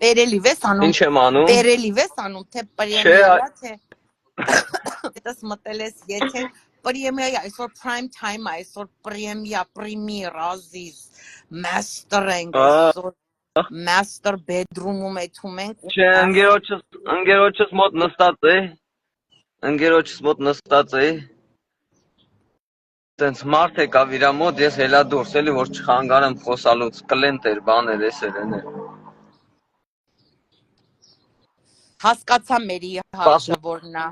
Pereliv ես անում, Ինչ եմ անում։ pereliv ես անում, թե պրեմիերա, թե դες մտել ես եթե պրեմիա այսօր prime time այսօր պրեմիա Aziz master ենք այսօր master bedroom-ում էթում ենք Չէ, ընկերոջս մոտ նստած է։ Ընկերոջս մոտ նստած է։ Տենց մարդ եկավ իրա մոտ, ես հելա դուրս էլի որ չխանգարեմ խոսալուց, կլենտեր բաներ էսեր են։ հասկացա մերի հարցը որն է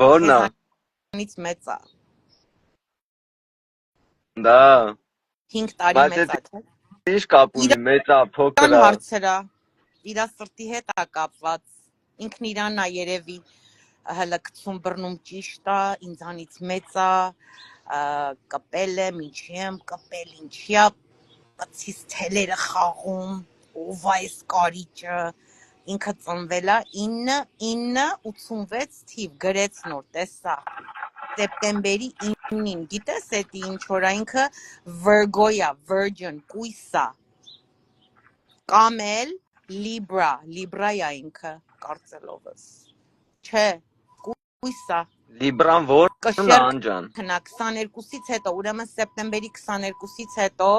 Որն է։ ինձ մեծ է Դա 5 տարի մեծ է չէ Ինչ կապ ունի մեծ է փոքր է հարցերա իրա սրտի հետ է կապված ինքն իրանն է երևի հələ գցում բռնում ճիշտ է ինձանից մեծ է կպել է ինչի եմ կպել ինչի է բացից թելերը խաղում ով է այս կարիճը ինքը ծնվել է 986 թիվ գրեց նոր տեսա սեպտեմբերի 9-ին գիտես էդի ինչ որ ինքը Virgo-ա Virgin կույսա Կամել Libra-ա ինքը կարծելովս չէ կույսա Լիբրան որն է անջան 22-ից հետո ուրեմն սեպտեմբերի 22-ից հետո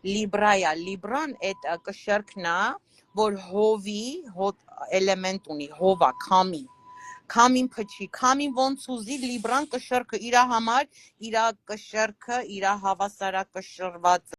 Libra-ա Libran այդ կշերքն է որ հովի էլեմենտ ունի հովա Քամին փչի քամին ոնց ուզի Libran կշերքը իր համար իր կշերքը իր հավասարակշռված